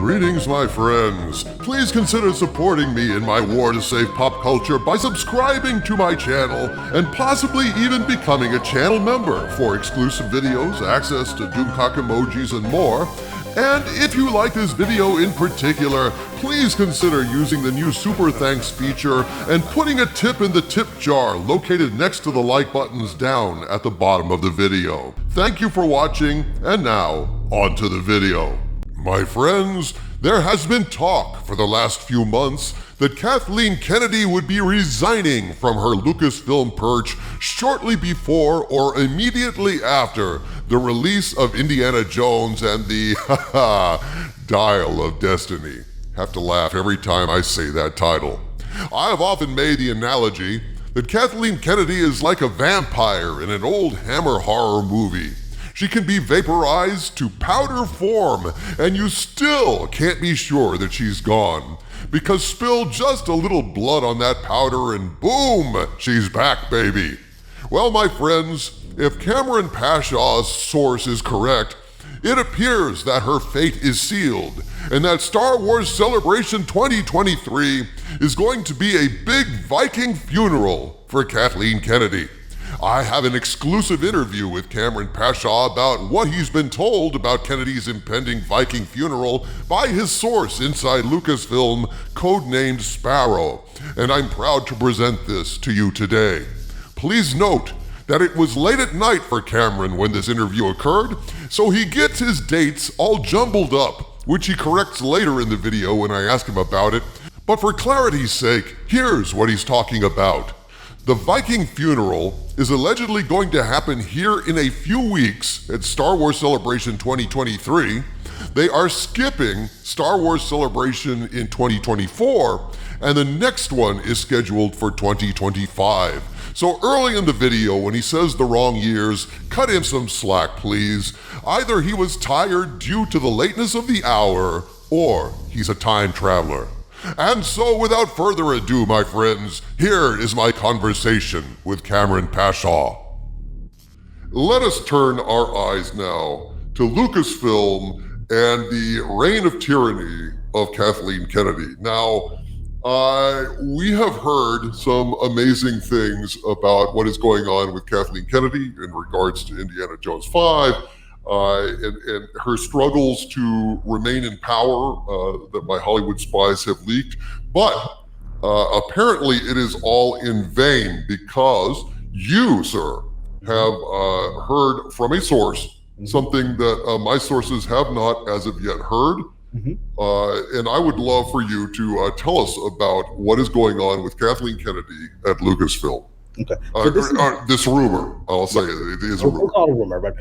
Greetings, my friends. Please consider supporting me in my war to save pop culture by subscribing to my channel and possibly even becoming a channel member for exclusive videos, access to Doomcock emojis, and more. And if you like this video in particular, please consider using the new Super Thanks feature and putting a tip in the tip jar located next to the like buttons down at the bottom of the video. Thank you for watching, and now, on to the video. My friends, there has been talk for the last few months that Kathleen Kennedy would be resigning from her Lucasfilm perch shortly before or immediately after the release of Indiana Jones and the Dial of Destiny. Have to laugh every time I say that title. I have often made the analogy that Kathleen Kennedy is like a vampire in an old Hammer horror movie. She can be vaporized to powder form, and you still can't be sure that she's gone. Because spill just a little blood on that powder and boom, she's back, baby. Well, my friends, if Kamran Pasha's source is correct, it appears that her fate is sealed, and that Star Wars Celebration 2023 is going to be a big Viking funeral for Kathleen Kennedy. I have an exclusive interview with Kamran Pasha about what he's been told about Kennedy's impending Viking funeral by his source inside Lucasfilm, codenamed Sparrow, and I'm proud to present this to you today. Please note that it was late at night for Kamran when this interview occurred, so he gets his dates all jumbled up, which he corrects later in the video when I ask him about it. But for clarity's sake, here's what he's talking about. The Viking funeral is allegedly going to happen here in a few weeks at Star Wars Celebration 2023. They are skipping Star Wars Celebration in 2024, and the next one is scheduled for 2025. So early in the video, when he says the wrong years, cut him some slack, please. Either he was tired due to the lateness of the hour, or he's a time traveler. And so, without further ado, my friends, here is my conversation with Kamran Pasha. Let us turn our eyes now to Lucasfilm and the reign of tyranny of Kathleen Kennedy. Now, we have heard some amazing things about what is going on with Kathleen Kennedy in regards to Indiana Jones 5, and her struggles to remain in power that my Hollywood spies have leaked. But apparently it is all in vain, because you, sir, have heard from a source something that my sources have not as of yet heard. And I would love for you to tell us about what is going on with Kathleen Kennedy at Lucasfilm. Okay. So this rumor, I'll say it is a rumor. We'll call it a rumor, but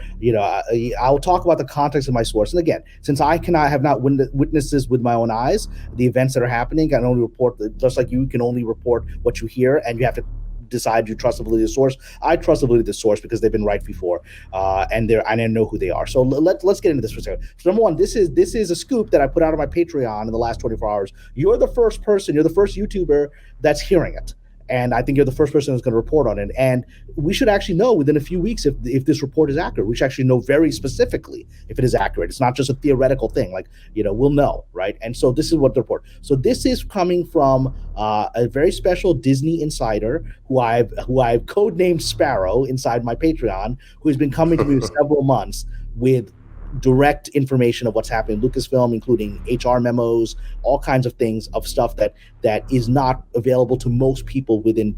I'll talk about the context of my source. And again, since I have not witnessed this with my own eyes, the events that are happening, I can only report, just like you can only report what you hear, and you have to decide you trust the validity of the source. I trust the validity of the source because they've been right before, and I know who they are. So let's get into this for a second. So number one, this is a scoop that I put out on my Patreon in the last 24 hours. You're the first YouTuber that's hearing it. And I think you're the first person who's going to report on it. And we should actually know within a few weeks if this report is accurate. We should actually know very specifically if it is accurate. It's not just a theoretical thing. Like, we'll know, right? And so this is what the report. So this is coming from a very special Disney insider who I've codenamed Sparrow inside my Patreon, who has been coming to me for several months with direct information of what's happening in Lucasfilm, including HR memos, all kinds of things, of stuff that is not available to most people within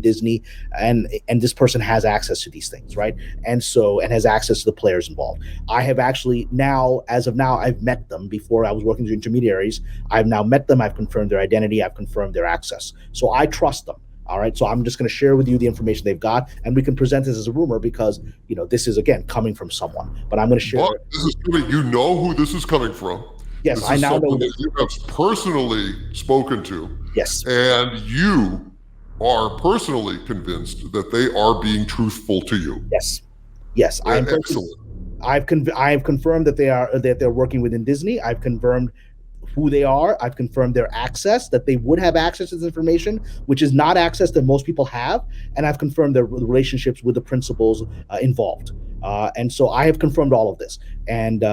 Disney, and this person has access to these things, right? And has access to the players involved. I have actually as of now, I've met them. Before I was working with intermediaries, I've now met them. I've confirmed their identity. I've confirmed their access. So I trust them. All right, so I'm just going to share with you the information they've got, and we can present this as a rumor because this is, again, coming from someone. But I'm going to share. But this is coming. You know who this is coming from. Yes, I now know that you have personally spoken to. Yes, and you are personally convinced that they are being truthful to you. Yes, I am excellent. I've confirmed that they're working within Disney. I've confirmed who they are. I've confirmed their access, that they would have access to this information, which is not access that most people have. And I've confirmed their relationships with the principals involved. And so I have confirmed all of this. And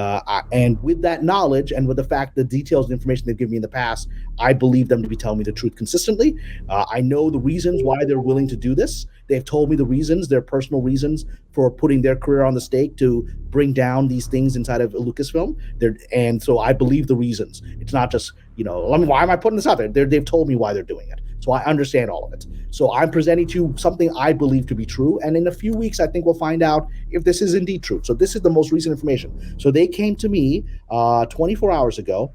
and with that knowledge and with the fact, the details, the information they've given me in the past, I believe them to be telling me the truth consistently. I know the reasons why they're willing to do this. They've told me the reasons, their personal reasons for putting their career on the stake to bring down these things inside of Lucasfilm. And so I believe the reasons. It's not just, why am I putting this out there? They've told me why they're doing it. So I understand all of it. So I'm presenting to you something I believe to be true. And in a few weeks, I think we'll find out if this is indeed true. So this is the most recent information. So they came to me 24 hours ago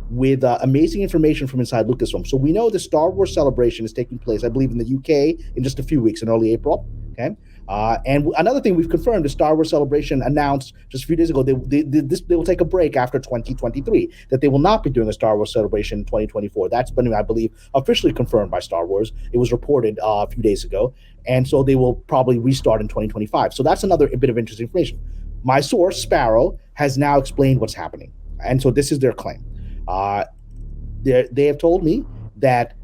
with amazing information from inside Lucasfilm. So we know the Star Wars celebration is taking place, I believe, in the UK in just a few weeks, in early April. Okay. And another thing we've confirmed, the Star Wars celebration announced just a few days ago, they will take a break after 2023, that they will not be doing a Star Wars celebration in 2024. That's been, I believe, officially confirmed by Star Wars. It was reported a few days ago. And so they will probably restart in 2025. So that's another bit of interesting information. My source, Sparrow, has now explained what's happening. And so this is their claim. They have told me that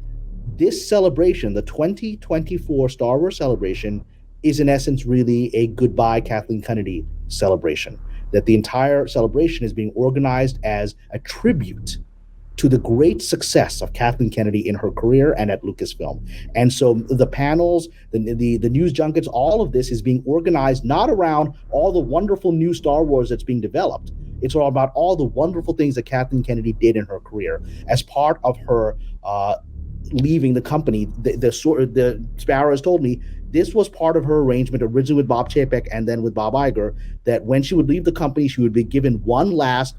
this celebration, the 2024 Star Wars celebration, is in essence really a goodbye Kathleen Kennedy celebration. That the entire celebration is being organized as a tribute to the great success of Kathleen Kennedy in her career and at Lucasfilm. And so the panels, the news junkets, all of this is being organized not around all the wonderful new Star Wars that's being developed. It's all about all the wonderful things that Kathleen Kennedy did in her career as part of her leaving the company. The Sparrow has told me this was part of her arrangement originally with Bob Chapek and then with Bob Iger, that when she would leave the company, she would be given one last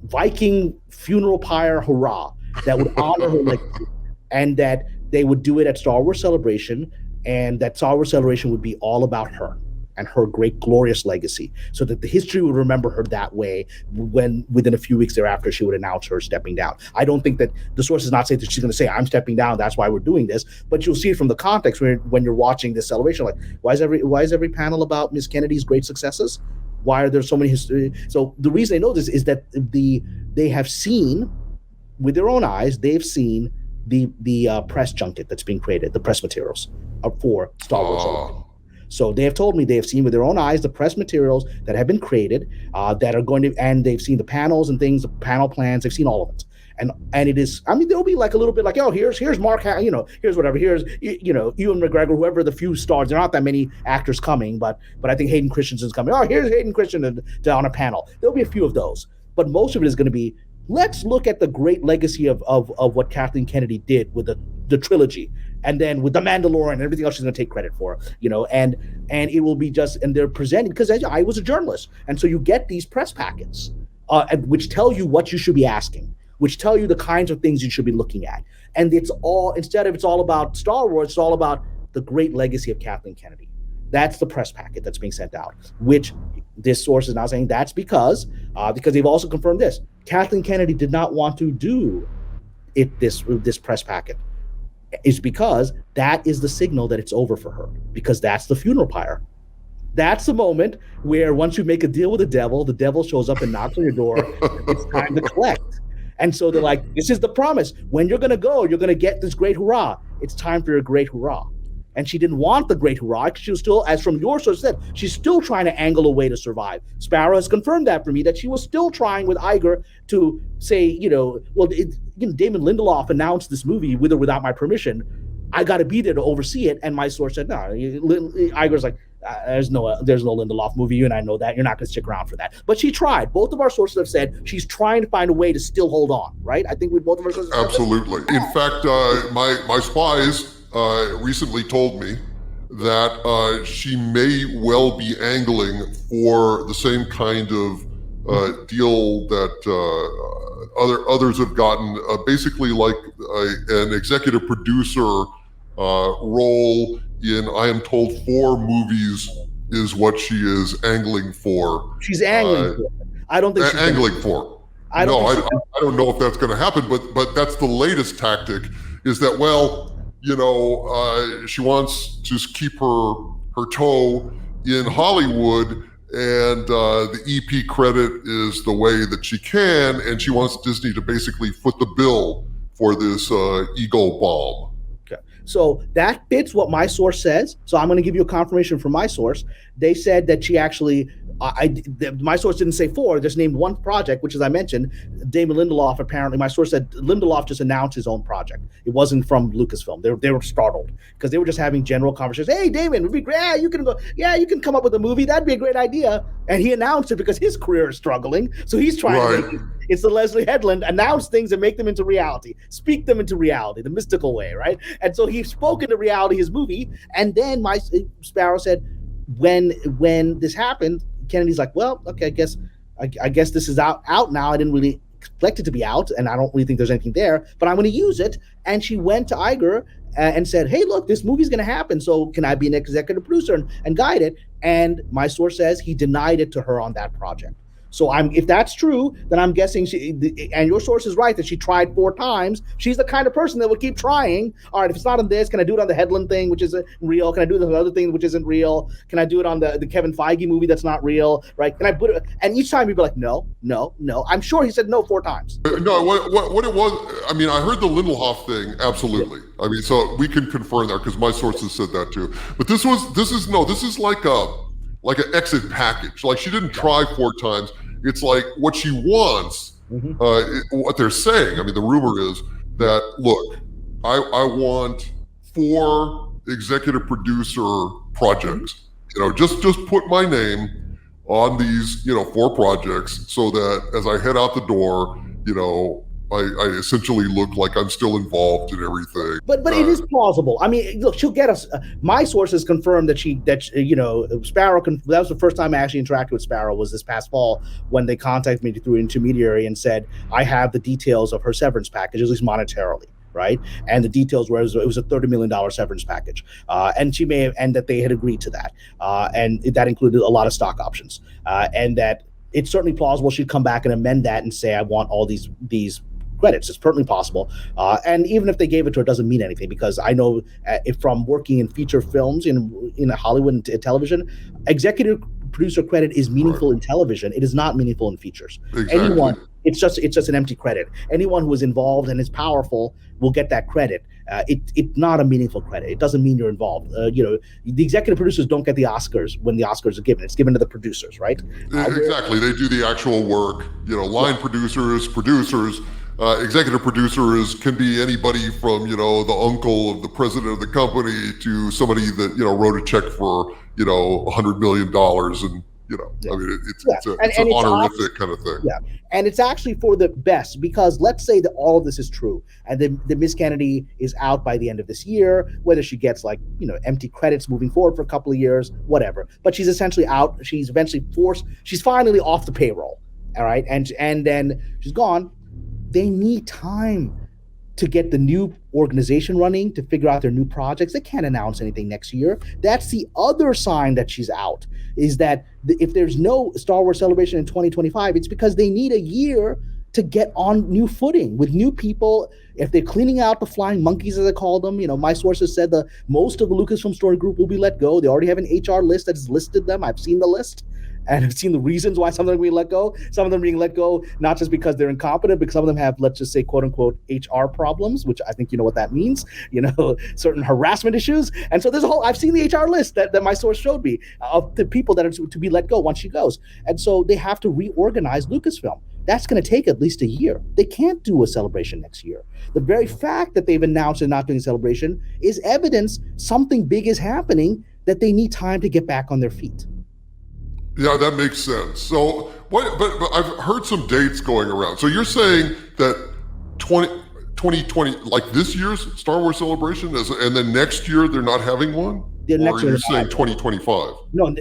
Viking funeral pyre hurrah that would honor her legacy, and that they would do it at Star Wars Celebration, and that Star Wars Celebration would be all about her and her great glorious legacy, so that the history would remember her that way when within a few weeks thereafter she would announce her stepping down. I don't think that the source is not saying that she's going to say, I'm stepping down, that's why we're doing this, but you'll see it from the context when you're watching this celebration, like, why is every panel about Miss Kennedy's great successes? Why are there so many history? So the reason they know this is that they have seen with their own eyes, they've seen the press junket that's being created, the press materials for Star Wars. So they have told me they have seen with their own eyes the press materials that have been created that are going to, and they've seen the panels and things, the panel plans, they've seen all of it. And it is, I mean, there'll be like a little bit like, oh, here's Mark, here's whatever, here's, Ewan McGregor, whoever the few stars, there aren't that many actors coming, but I think Hayden Christensen's coming. Oh, here's Hayden Christensen on a panel. There'll be a few of those, but most of it is going to be, let's look at the great legacy of what Kathleen Kennedy did with the trilogy, and then with The Mandalorian and everything else she's going to take credit for, and it will be just, and they're presenting, because I was a journalist, and so you get these press packets which tell you what you should be asking, which tell you the kinds of things you should be looking at, and it's all about Star Wars, it's all about the great legacy of Kathleen Kennedy. That's the press packet that's being sent out, which this source is now saying that's because they've also confirmed this. Kathleen Kennedy did not want to do this press packet. Is because that is the signal that it's over for her, because that's the funeral pyre. That's the moment where once you make a deal with the devil shows up and knocks on your door. It's time to collect. And so they're like, this is the promise. When you're going to go, you're going to get this great hurrah. It's time for your great hurrah. And she didn't want the great hurrah because she was still, as from your source said, she's still trying to angle a way to survive. Sparrow has confirmed that for me, that she was still trying with Iger to say, Damon Lindelof announced this movie with or without my permission. I got to be there to oversee it. And my source said, no. Iger's like, there's no Lindelof movie. You and I know that. You're not going to stick around for that. But she tried. Both of our sources have said she's trying to find a way to still hold on, right? I think we both of our sources. Absolutely. In fact, my spies recently told me that she may well be angling for the same kind of deal that others have gotten, basically like an executive producer role in, I am told, 4 movies is what she is angling for. She's angling for it. I don't think she's angling for. I don't know if that's going to happen, but that's the latest tactic, is that, she wants to keep her toe in Hollywood, and the EP credit is the way that she can, and she wants Disney to basically foot the bill for this ego bomb. Okay. So that fits what my source says. So I'm going to give you a confirmation from my source. They said that she actually, my source didn't say 4, just named one project, which, as I mentioned, Damon Lindelof, apparently, my source said Lindelof just announced his own project. It wasn't from Lucasfilm. They were startled because they were just having general conversations. Hey, Damon, it'd be great. Yeah, you can go. Yeah, you can come up with a movie. That'd be a great idea. And he announced it because his career is struggling. So he's trying to make it's the Leslie Headland, announce things and make them into reality, speak them into reality, the mystical way, right? And so he spoke into reality his movie. And then my Sparrow said, when this happened, Kennedy's like, well, okay, I guess this is out now. I didn't really expect it to be out, and I don't really think there's anything there, but I'm going to use it. And she went to Iger and said, hey, look, this movie's going to happen, so can I be an executive producer and guide it? And my source says he denied it to her on that project. So if that's true, then I'm guessing and your source is right that she tried 4 times. She's the kind of person that would keep trying. All right, if it's not on this, can I do it on the Headland thing, which isn't real? Can I do the other thing, which isn't real? Can I do it on the Kevin Feige movie that's not real? Right? Can I put it? And each time he'd be like, no. I'm sure he said no 4 times. No, what it was, I mean, I heard the Lindelof thing, absolutely. I mean, so we can confirm that because my sources said that too. But this is like an exit package. Like she didn't try 4 times. It's like what she wants, what they're saying. I mean, the rumor is that, look, I want 4 executive producer projects. Just put my name on these, 4 projects so that as I head out the door, I essentially look like I'm still involved in everything. But it is plausible. I mean, look, she'll get us. My sources confirmed that Sparrow. That was the first time I actually interacted with Sparrow was this past fall when they contacted me through an intermediary and said I have the details of her severance package, at least monetarily. Right, and the details were it was a $30 million severance package, and she may have, and that they had agreed to that, and that included a lot of stock options, and that it's certainly plausible she'd come back and amend that and say I want all these credits. It's certainly possible, and even if they gave it to her, it doesn't mean anything because I know from working in feature films in Hollywood and television, executive producer credit is meaningful in television. It is not meaningful in features. Exactly. It's just an empty credit. Anyone who is involved and is powerful will get that credit. It's not a meaningful credit. It doesn't mean you're involved. The executive producers don't get the Oscars when the Oscars are given. It's given to the producers, right? Exactly. They do the actual work. Line producers. Executive producers can be anybody from the uncle of the president of the company to somebody that wrote a check for $100 million and. I mean, it's an honorific kind of thing. Yeah, and it's actually for the best because let's say that all of this is true and the Miss Kennedy is out by the end of this year, whether she gets empty credits moving forward for a couple of years, whatever. But she's essentially out. She's eventually forced. She's finally off the payroll. All right, and then she's gone. They need time to get the new organization running, to figure out their new projects. They can't announce anything next year. That's the other sign that she's out, is that if there's no Star Wars Celebration in 2025, it's because they need a year to get on new footing with new people. If they're cleaning out the flying monkeys, as I call them, my sources said most of the Lucasfilm Story Group will be let go. They already have an HR list that has listed them. I've seen the list. And I've seen the reasons why some of them are being let go. Some of them are being let go, not just because they're incompetent, but some of them have, let's just say, quote unquote, HR problems, which I think you know what that means, certain harassment issues. And so I've seen the HR list that my source showed me of the people that are to be let go once she goes. And so they have to reorganize Lucasfilm. That's going to take at least a year. They can't do a celebration next year. The very fact that they've announced they're not doing a celebration is evidence something big is happening, that they need time to get back on their feet. Yeah, that makes sense. So, but I've heard some dates going around. So you're saying that 2020, like this year's Star Wars Celebration, and then next year they're not having one? Or you're saying 2025? No,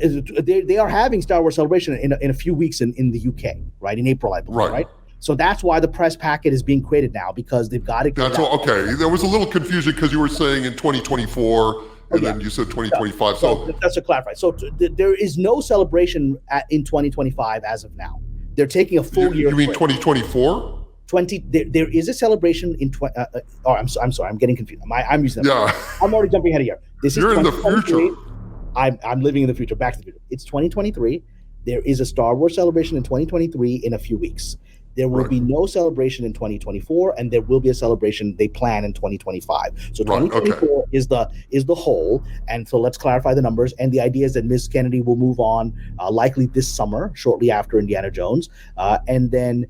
they are having Star Wars Celebration in a few weeks in the UK, right? In April, I believe, right? So that's why the press packet is being created now, because they've got to get okay. There was a little confusion because you were saying in 2024, and then you said 2025. So that's to clarify. So there is no celebration in 2025 as of now. They're taking a full year. You mean 2024? There is a celebration in. I'm sorry. I'm getting confused. I'm using that. Yeah. I'm already jumping ahead of here. You're in the future. I'm living in the future. Back to the future. It's 2023. There is a Star Wars celebration in 2023 in a few weeks. There will Right. be no celebration in 2024, and there will be a celebration they plan in 2025. So Right, okay. 2024 is the whole. And so let's clarify the numbers. And the idea is that Ms. Kennedy will move on likely this summer, shortly after Indiana Jones, and then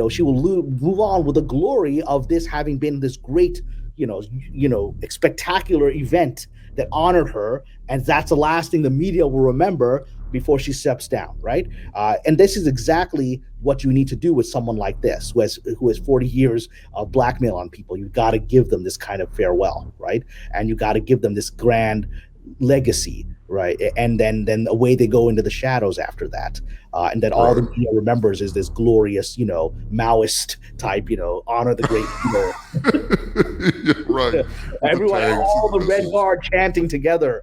she will move on with the glory of this having been this great, spectacular event that honored her, and that's the last thing the media will remember before she steps down, right? And this is exactly what you need to do with someone like this, who has 40 years of blackmail on people. You've got to give them this kind of farewell, right? And you got to give them this grand legacy, right? And then away they go into the shadows after that, and then all the media remembers is this glorious, Maoist type, honor the great, Yeah, right. everyone, all the Red Guard chanting together.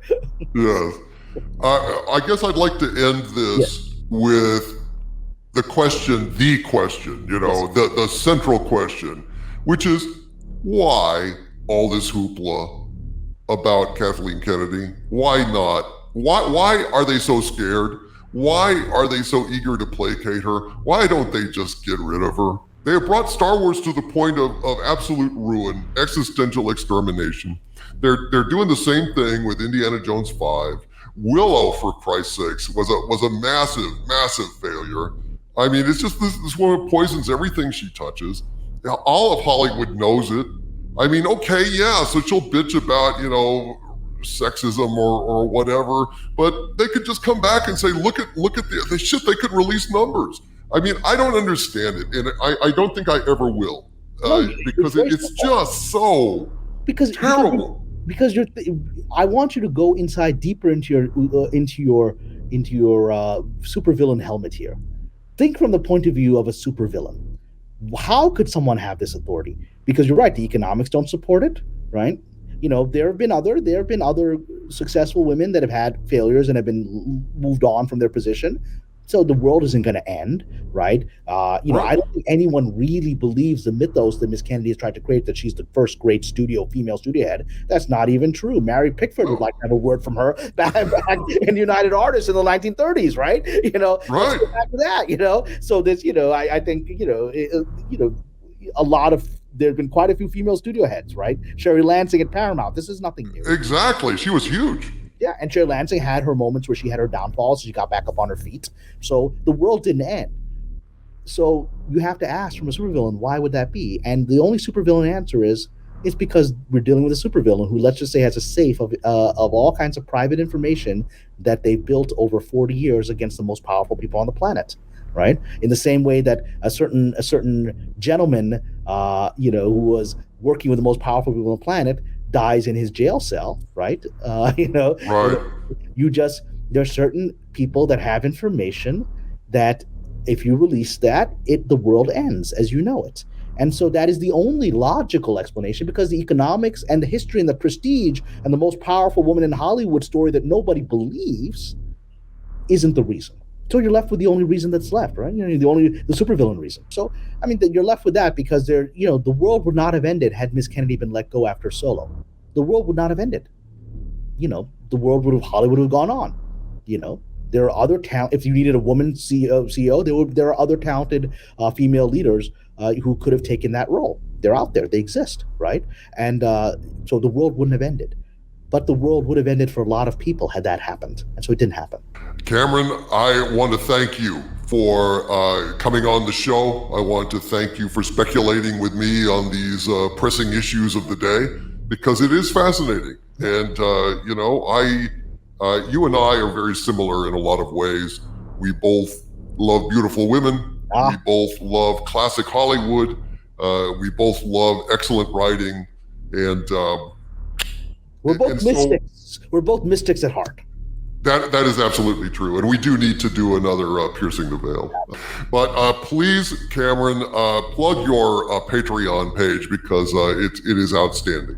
Yes. I guess I'd like to end this with the question, the central question, which is why all this hoopla about Kathleen Kennedy? Why not? Why are they so scared? Why are they so eager to placate her? Why don't they just get rid of her? They have brought Star Wars to the point of absolute ruin, existential extermination. They're doing the same thing with Indiana Jones 5. Willow, for Christ's sakes, was a massive failure. I mean, it's just this woman poisons everything she touches. All of Hollywood knows it. I mean, okay, yeah, so she'll bitch about, sexism or whatever, but they could just come back and say, look at the shit, they could release numbers. I mean, I don't understand it, and I don't think I ever will, because it's just so terrible. Because I want you to go deeper into your supervillain helmet here. Think from the point of view of a supervillain. How could someone have this authority? Because you're right, the economics don't support it, right? There have been other successful women that have had failures and have been moved on from their position. So the world isn't going to end, right? I don't think anyone really believes the mythos that Miss Kennedy has tried to create, that she's the first great female studio head. That's not even true. Mary Pickford would like to have a word from her back in United Artists in the 1930s, right? Let's go back to that, So this, I think, a lot of, there have been quite a few female studio heads, right? Sherry Lansing at Paramount. This is nothing new. Exactly. She was huge. Yeah, and Sherry Lansing had her moments where she had her downfalls. She got back up on her feet. So the world didn't end. So you have to ask from a supervillain, why would that be? And the only supervillain answer is, it's because we're dealing with a supervillain who, let's just say, has a safe of all kinds of private information that they built over 40 years against the most powerful people on the planet, right? In the same way that a certain gentleman, who was working with the most powerful people on the planet, dies in his jail cell, right? Right. There's certain people that have information that if you release that, the world ends as you know it. And so that is the only logical explanation, because the economics and the history and the prestige and the most powerful woman in Hollywood story that nobody believes isn't the reason. So you're left with the only reason that's left, right? The supervillain reason. So, I mean, you're left with that because the world would not have ended had Miss Kennedy been let go after Solo. The world would not have ended. Hollywood would have gone on. There are other talent. If you needed a woman CEO, there are other talented female leaders who could have taken that role. They're out there. They exist, right? And so the world wouldn't have ended. But the world would have ended for a lot of people had that happened. And so it didn't happen. Cameron, I want to thank you for coming on the show. I want to thank you for speculating with me on these pressing issues of the day, because it is fascinating. And, you and I are very similar in a lot of ways. We both love beautiful women. We both love classic Hollywood. We both love excellent writing. And we're both mystics. We're both mystics at heart. That is absolutely true, and we do need to do another Piercing the Veil. But please, Cameron, plug your Patreon page, because it is outstanding.